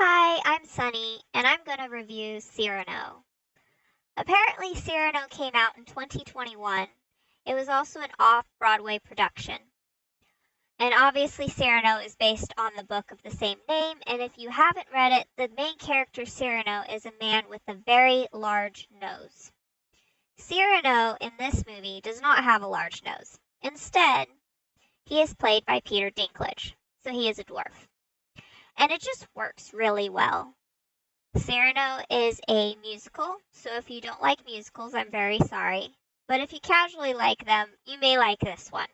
Hi, I'm Sunny, and I'm going to review Cyrano. Apparently, Cyrano came out in 2021. It was also an off-Broadway production. And obviously, Cyrano is based on the book of the same name, and if you haven't read it, the main character Cyrano is a man with a very large nose. Cyrano in this movie does not have a large nose. Instead, he is played by Peter Dinklage, so he is a dwarf. And it just works really well. Cyrano is a musical, so if you don't like musicals, I'm very sorry. But if you casually like them, you may like this one.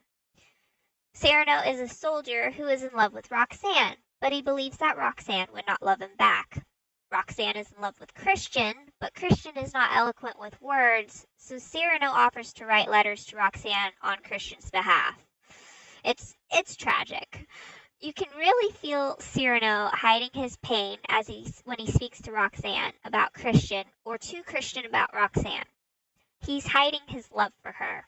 Cyrano is a soldier who is in love with Roxanne, but he believes that Roxanne would not love him back. Roxanne is in love with Christian, but Christian is not eloquent with words, so Cyrano offers to write letters to Roxanne on Christian's behalf. It's tragic. You can really feel Cyrano hiding his pain when he speaks to Roxanne about Christian or to Christian about Roxanne. He's hiding his love for her.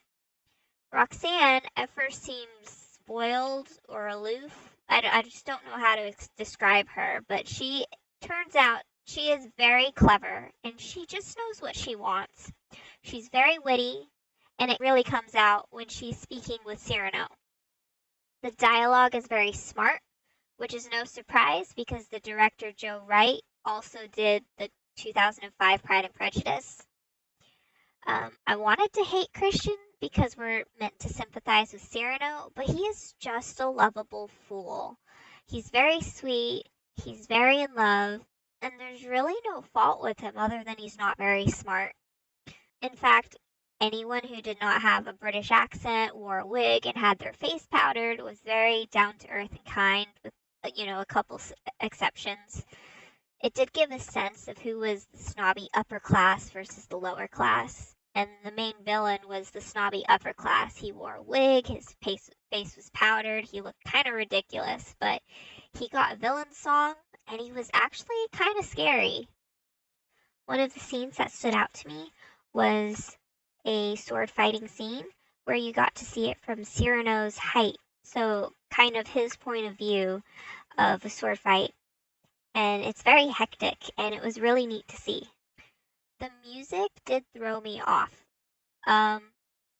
Roxanne at first seems spoiled or aloof. I just don't know how to describe her, but she turns out she is very clever and she just knows what she wants. She's very witty, and it really comes out when she's speaking with Cyrano. The dialogue is very smart, which is no surprise because the director Joe Wright also did the 2005 Pride and Prejudice. I wanted to hate Christian because we're meant to sympathize with Cyrano, but he is just a lovable fool. He's very sweet, he's very in love, and there's really no fault with him other than he's not very smart. In fact, anyone who did not have a British accent, wore a wig, and had their face powdered was very down to earth and kind, with a couple exceptions. It did give a sense of who was the snobby upper class versus the lower class. And the main villain was the snobby upper class. He wore a wig, his face was powdered, he looked kind of ridiculous, but he got a villain song, and he was actually kind of scary. One of the scenes that stood out to me was a sword fighting scene where you got to see it from Cyrano's height. So kind of his point of view of a sword fight. And it's very hectic and it was really neat to see. The music did throw me off.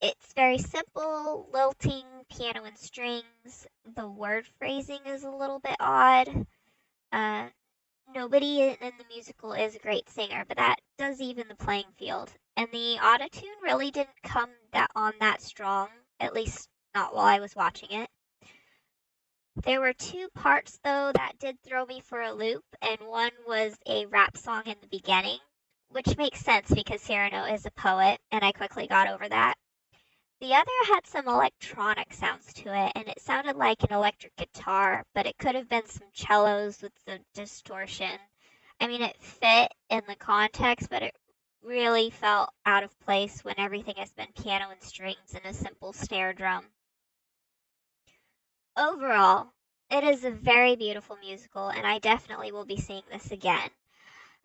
It's very simple, lilting, piano and strings. The word phrasing is a little bit odd. Nobody in the musical is a great singer, but that does even the playing field. And the autotune really didn't come that strong, at least not while I was watching it. There were two parts, though, that did throw me for a loop, and one was a rap song in the beginning, which makes sense because Cyrano is a poet, and I quickly got over that. The other had some electronic sounds to it, and it sounded like an electric guitar, but it could have been some cellos with some distortion. I mean, it fit in the context, but it really felt out of place when everything has been piano and strings and a simple snare drum. Overall, it is a very beautiful musical, and I definitely will be seeing this again.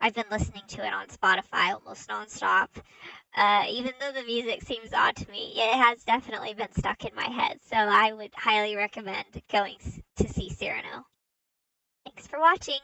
I've been listening to it on Spotify almost nonstop. Even though the music seems odd to me, it has definitely been stuck in my head, so I would highly recommend going to see Cyrano. Thanks for watching!